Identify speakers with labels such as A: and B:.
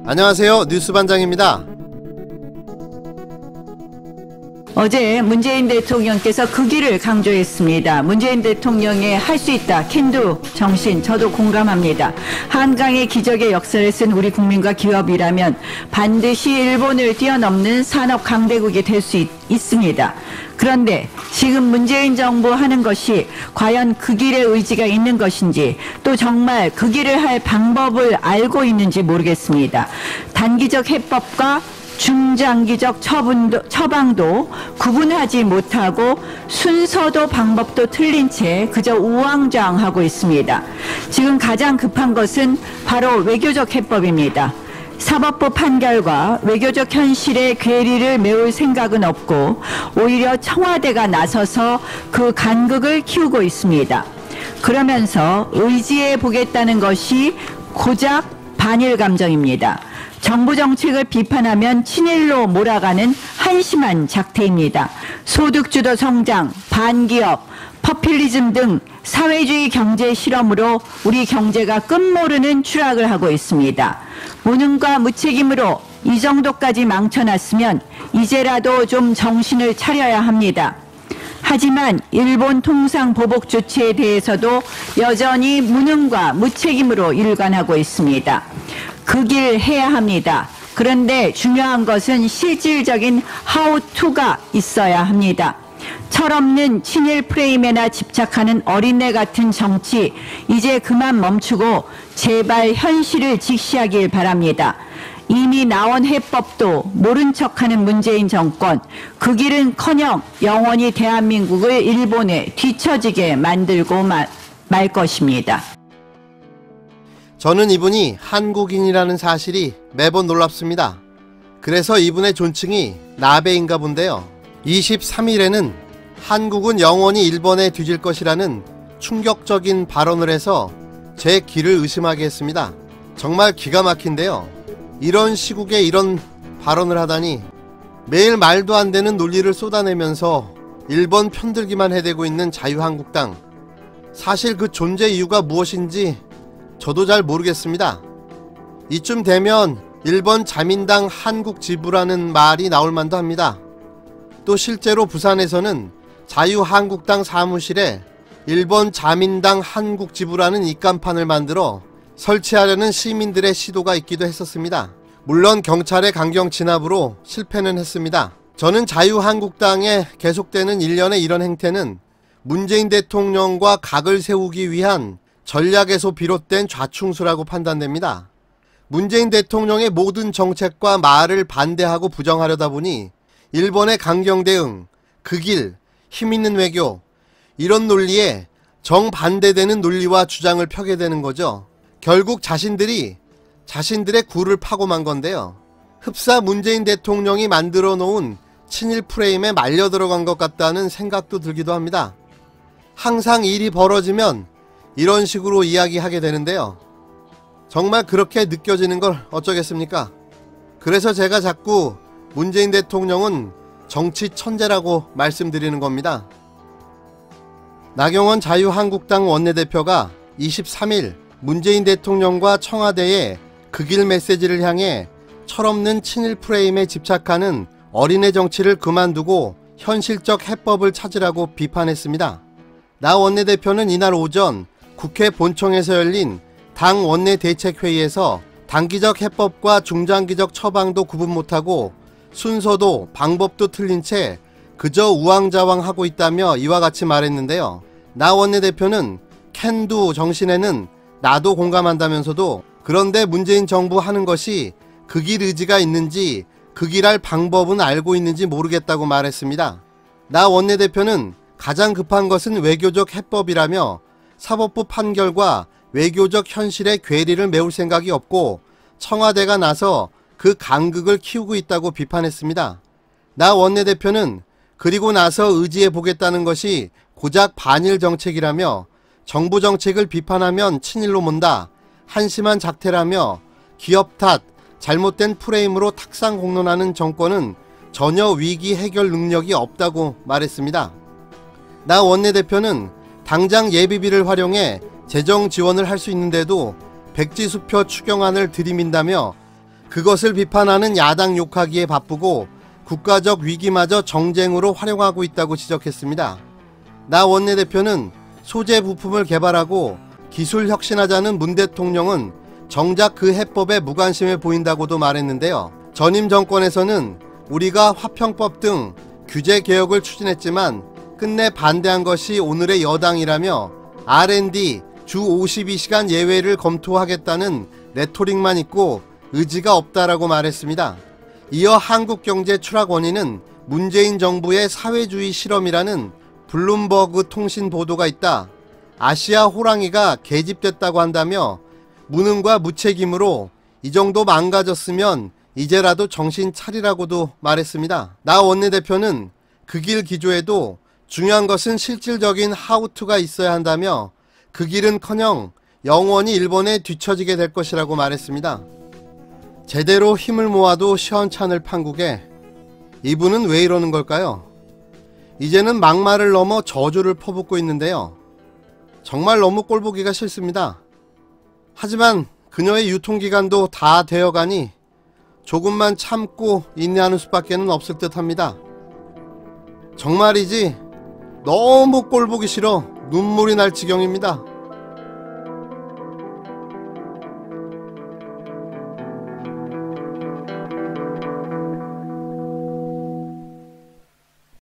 A: 안녕하세요. 뉴스반장입니다.
B: 어제 문재인 대통령께서 그 길을 강조했습니다. 문재인 대통령의 할 수 있다, 캔두 정신, 저도 공감합니다. 한강의 기적의 역사를 쓴 우리 국민과 기업이라면 반드시 일본을 뛰어넘는 산업 강대국이 될 수 있습니다. 그런데 지금 문재인 정부 하는 것이 과연 그 길의 의지가 있는 것인지, 또 정말 그 길을 할 방법을 알고 있는지 모르겠습니다. 단기적 해법과 중장기적 처방도 구분하지 못하고 순서도 방법도 틀린 채 그저 우왕좌왕하고 있습니다. 지금 가장 급한 것은 바로 외교적 해법입니다. 사법부 판결과 외교적 현실의 괴리를 메울 생각은 없고 오히려 청와대가 나서서 그 간극을 키우고 있습니다. 그러면서 의지해 보겠다는 것이 고작 반일 감정입니다. 정부 정책을 비판하면 친일로 몰아가는 한심한 작태입니다. 소득주도 성장, 반기업, 퍼퓰리즘 등 사회주의 경제 실험으로 우리 경제가 끝모르는 추락을 하고 있습니다. 무능과 무책임으로 이 정도까지 망쳐놨으면 이제라도 좀 정신을 차려야 합니다. 하지만 일본 통상 보복 조치에 대해서도 여전히 무능과 무책임으로 일관하고 있습니다. 그 길 해야 합니다. 그런데 중요한 것은 실질적인 how to가 있어야 합니다. 철없는 친일 프레임에나 집착하는 어린애 같은 정치, 이제 그만 멈추고 제발 현실을 직시하길 바랍니다. 이미 나온 해법도 모른 척하는 문재인 정권, 그 길은커녕 영원히 대한민국을 일본에 뒤처지게 만들고 말 것입니다.
A: 저는 이분이 한국인이라는 사실이 매번 놀랍습니다. 그래서 이분의 존칭이 나베인가 본데요. 23일에는 한국은 영원히 일본에 뒤질 것이라는 충격적인 발언을 해서 제 귀를 의심하게 했습니다. 정말 기가 막힌데요. 이런 시국에 이런 발언을 하다니, 매일 말도 안 되는 논리를 쏟아내면서 일본 편들기만 해대고 있는 자유한국당, 사실 그 존재 이유가 무엇인지 저도 잘 모르겠습니다. 이쯤 되면 일본 자민당 한국 지부라는 말이 나올 만도 합니다. 또 실제로 부산에서는 자유한국당 사무실에 일본 자민당 한국 지부라는 입간판을 만들어 설치하려는 시민들의 시도가 있기도 했었습니다. 물론 경찰의 강경 진압으로 실패는 했습니다. 저는 자유한국당에 계속되는 일련의 이런 행태는 문재인 대통령과 각을 세우기 위한 전략에서 비롯된 좌충수라고 판단됩니다. 문재인 대통령의 모든 정책과 말을 반대하고 부정하려다 보니 일본의 강경 대응, 그 길, 힘있는 외교, 이런 논리에 정반대되는 논리와 주장을 펴게 되는 거죠. 결국 자신들의 굴을 파고 만 건데요. 흡사 문재인 대통령이 만들어 놓은 친일 프레임에 말려 들어간 것 같다는 생각도 들기도 합니다. 항상 일이 벌어지면 이런 식으로 이야기하게 되는데요. 정말 그렇게 느껴지는 걸 어쩌겠습니까? 그래서 제가 자꾸 문재인 대통령은 정치 천재라고 말씀드리는 겁니다. 나경원 자유한국당 원내대표가 23일 문재인 대통령과 청와대에 그 길 메시지를 향해 철없는 친일 프레임에 집착하는 어린애 정치를 그만두고 현실적 해법을 찾으라고 비판했습니다. 나 원내대표는 이날 오전 국회 본청에서 열린 당 원내대책회의에서 단기적 해법과 중장기적 처방도 구분 못하고 순서도 방법도 틀린 채 그저 우왕좌왕하고 있다며 이와 같이 말했는데요. 나 원내대표는 캔두 정신에는 나도 공감한다면서도, 그런데 문재인 정부 하는 것이 그 길 의지가 있는지 그 길 할 방법은 알고 있는지 모르겠다고 말했습니다. 나 원내대표는 가장 급한 것은 외교적 해법이라며 사법부 판결과 외교적 현실의 괴리를 메울 생각이 없고 청와대가 나서 그 간극을 키우고 있다고 비판했습니다. 나 원내대표는 그리고 나서 의지해 보겠다는 것이 고작 반일 정책이라며 정부 정책을 비판하면 친일로 mon다, 한심한 작태라며 기업 탓, 잘못된 프레임으로 탁상 공론하는 정권은 전혀 위기 해결 능력이 없다고 말했습니다. 나 원내대표는 당장 예비비를 활용해 재정 지원을 할 수 있는데도 백지수표 추경안을 들이민다며 그것을 비판하는 야당 욕하기에 바쁘고 국가적 위기마저 정쟁으로 활용하고 있다고 지적했습니다. 나 원내대표는 소재 부품을 개발하고 기술 혁신하자는 문 대통령은 정작 그 해법에 무관심해 보인다고도 말했는데요. 전임 정권에서는 우리가 화평법 등 규제 개혁을 추진했지만 끝내 반대한 것이 오늘의 여당이라며 R&D 주 52시간 예외를 검토하겠다는 레토릭만 있고 의지가 없다라고 말했습니다. 이어 한국경제 추락 원인은 문재인 정부의 사회주의 실험이라는 블룸버그 통신 보도가 있다. 아시아 호랑이가 계집됐다고 한다며 무능과 무책임으로 이 정도 망가졌으면 이제라도 정신 차리라고도 말했습니다. 나 원내대표는 그 길 기조에도 중요한 것은 실질적인 하우투가 있어야 한다며 그 길은커녕 영원히 일본에 뒤처지게 될 것이라고 말했습니다. 제대로 힘을 모아도 시원찮을 판국에 이분은 왜 이러는 걸까요? 이제는 막말을 넘어 저주를 퍼붓고 있는데요. 정말 너무 꼴보기가 싫습니다. 하지만 그녀의 유통기간도 다 되어가니 조금만 참고 인내하는 수밖에는 없을 듯 합니다. 정말이지 너무 꼴보기 싫어 눈물이 날 지경입니다.